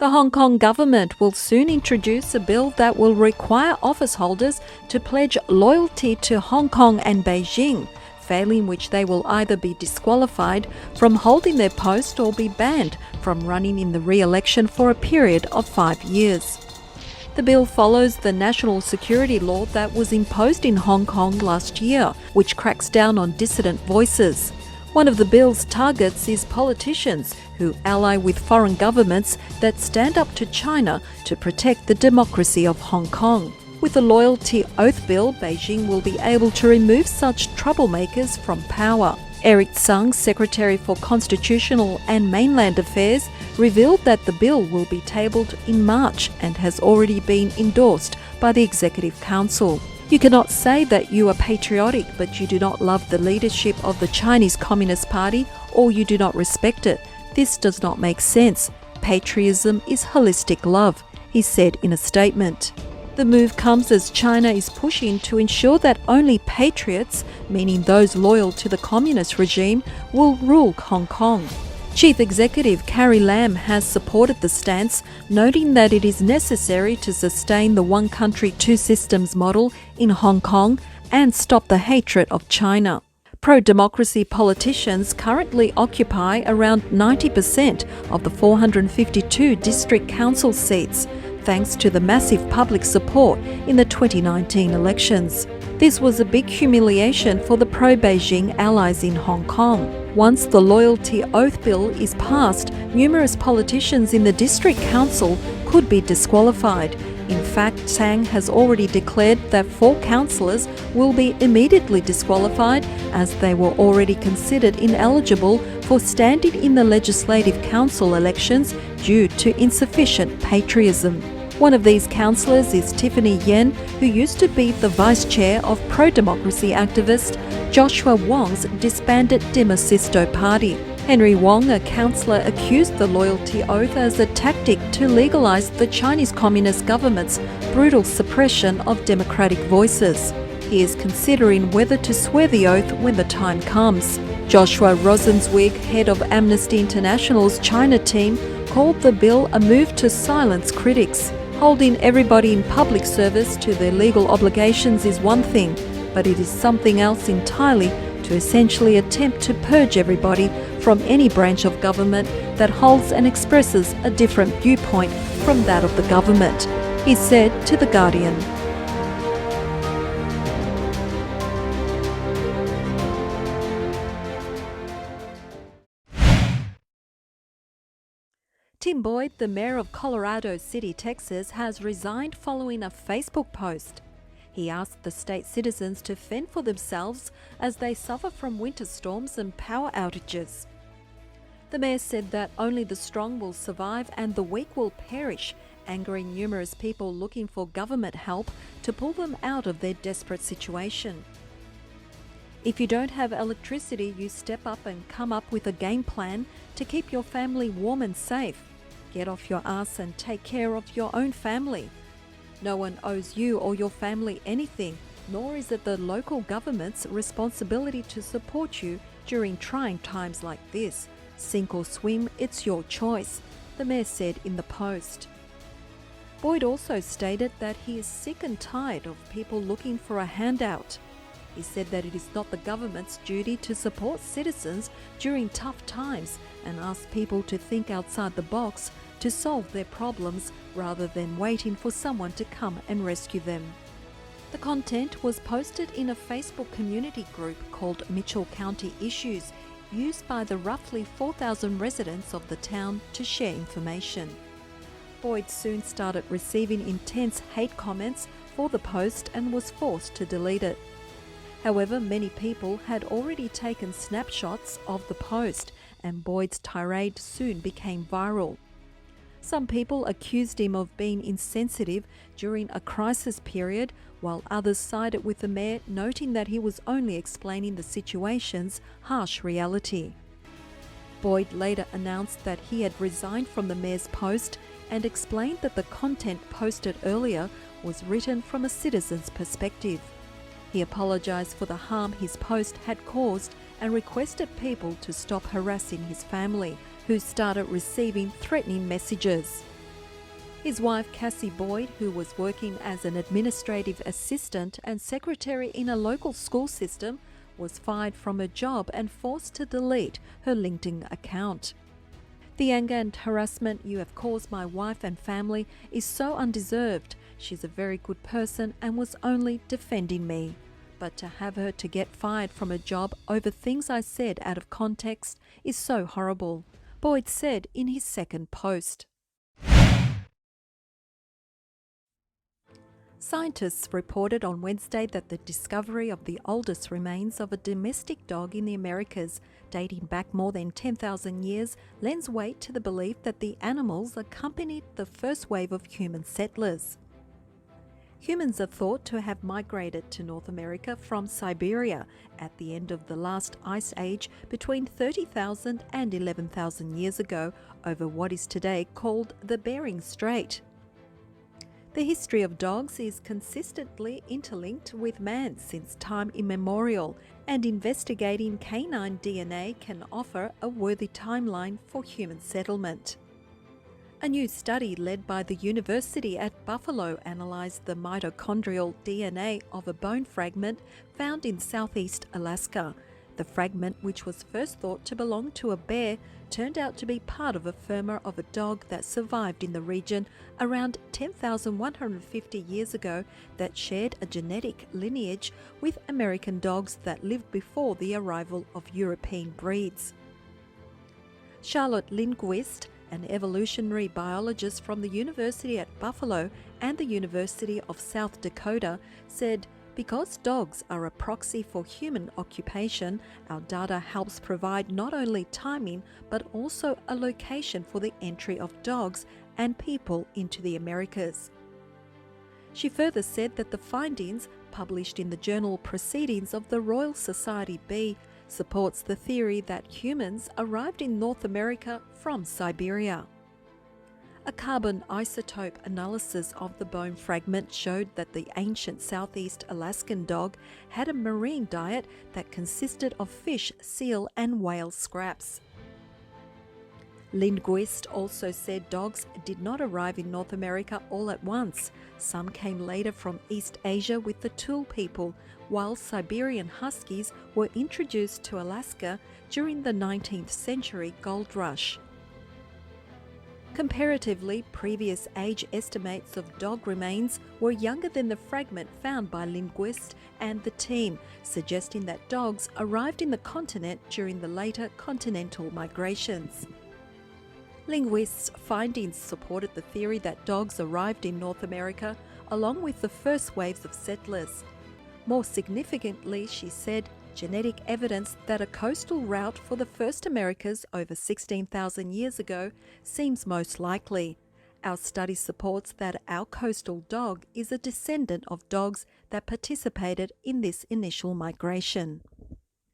The Hong Kong government will soon introduce a bill that will require office holders to pledge loyalty to Hong Kong and Beijing, failing which they will either be disqualified from holding their post or be banned from running in the re-election for a period of 5 years. The bill follows the national security law that was imposed in Hong Kong last year, which cracks down on dissident voices. One of the bill's targets is politicians who ally with foreign governments that stand up to China to protect the democracy of Hong Kong. With the Loyalty Oath Bill, Beijing will be able to remove such troublemakers from power. Eric Tsang, Secretary for Constitutional and Mainland Affairs, revealed that the bill will be tabled in March and has already been endorsed by the Executive Council. You cannot say that you are patriotic but you do not love the leadership of the Chinese Communist Party or you do not respect it. This does not make sense. Patriotism is holistic love, he said in a statement. The move comes as China is pushing to ensure that only patriots, meaning those loyal to the communist regime, will rule Hong Kong. Chief Executive Carrie Lam has supported the stance, noting that it is necessary to sustain the one country, two systems model in Hong Kong and stop the hatred of China. Pro-democracy politicians currently occupy around 90% of the 452 district council seats, thanks to the massive public support in the 2019 elections. This was a big humiliation for the pro-Beijing allies in Hong Kong. Once the Loyalty Oath Bill is passed, numerous politicians in the district council could be disqualified. In fact, Tsang has already declared that 4 councillors will be immediately disqualified as they were already considered ineligible for standing in the Legislative Council elections due to insufficient patriotism. One of these councillors is Tiffany Yen, who used to be the vice chair of pro-democracy activist Joshua Wong's disbanded Demosisto party. Henry Wong, a councillor, accused the Loyalty Oath as a tactic to legalise the Chinese Communist government's brutal suppression of democratic voices. He is considering whether to swear the oath when the time comes. Joshua Rosenzweig, head of Amnesty International's China team, called the bill a move to silence critics. Holding everybody in public service to their legal obligations is one thing, but it is something else entirely to essentially attempt to purge everybody from any branch of government that holds and expresses a different viewpoint from that of the government, he said to The Guardian. Tim Boyd, the mayor of Colorado City, Texas, has resigned following a Facebook post. He asked the state citizens to fend for themselves as they suffer from winter storms and power outages. The mayor said that only the strong will survive and the weak will perish, angering numerous people looking for government help to pull them out of their desperate situation. If you don't have electricity, you step up and come up with a game plan to keep your family warm and safe. Get off your ass and take care of your own family. No one owes you or your family anything, nor is it the local government's responsibility to support you during trying times like this. Sink or swim, it's your choice, the mayor said in the post. Boyd also stated that he is sick and tired of people looking for a handout. He said that it is not the government's duty to support citizens during tough times and asked people to think outside the box to solve their problems rather than waiting for someone to come and rescue them. The content was posted in a Facebook community group called Mitchell County Issues, used by the roughly 4,000 residents of the town to share information. Boyd soon started receiving intense hate comments for the post and was forced to delete it. However, many people had already taken snapshots of the post, and Boyd's tirade soon became viral. Some people accused him of being insensitive during a crisis period, while others sided with the mayor, noting that he was only explaining the situation's harsh reality. Boyd later announced that he had resigned from the mayor's post and explained that the content posted earlier was written from a citizen's perspective. He apologised for the harm his post had caused and requested people to stop harassing his family, who started receiving threatening messages. His wife, Cassie Boyd, who was working as an administrative assistant and secretary in a local school system, was fired from her job and forced to delete her LinkedIn account. "The anger and harassment you have caused my wife and family is so undeserved. She's a very good person and was only defending me. But to have her to get fired from a job over things I said out of context is so horrible," Boyd said in his second post. Scientists reported on Wednesday that the discovery of the oldest remains of a domestic dog in the Americas, dating back more than 10,000 years, lends weight to the belief that the animals accompanied the first wave of human settlers. Humans are thought to have migrated to North America from Siberia at the end of the last ice age between 30,000 and 11,000 years ago over what is today called the Bering Strait. The history of dogs is consistently interlinked with man since time immemorial, and investigating canine DNA can offer a worthy timeline for human settlement. A new study led by the University at Buffalo analysed the mitochondrial DNA of a bone fragment found in southeast Alaska. The fragment, which was first thought to belong to a bear, turned out to be part of a femur of a dog that survived in the region around 10,150 years ago that shared a genetic lineage with American dogs that lived before the arrival of European breeds. Charlotte Lindquist, an evolutionary biologist from the University at Buffalo and the University of South Dakota, said, "Because dogs are a proxy for human occupation, our data helps provide not only timing but also a location for the entry of dogs and people into the Americas." She further said that the findings, published in the journal Proceedings of the Royal Society B, supports the theory that humans arrived in North America from Siberia. A carbon isotope analysis of the bone fragment showed that the ancient Southeast Alaskan dog had a marine diet that consisted of fish, seal, and whale scraps. Lindquist also said dogs did not arrive in North America all at once. Some came later from East Asia with the Thule people, while Siberian Huskies were introduced to Alaska during the 19th century gold rush. Comparatively, previous age estimates of dog remains were younger than the fragment found by Lindquist and the team, suggesting that dogs arrived in the continent during the later continental migrations. Linguists' findings supported the theory that dogs arrived in North America along with the first waves of settlers. More significantly, she said, genetic evidence that a coastal route for the first Americas over 16,000 years ago seems most likely. Our study supports that our coastal dog is a descendant of dogs that participated in this initial migration.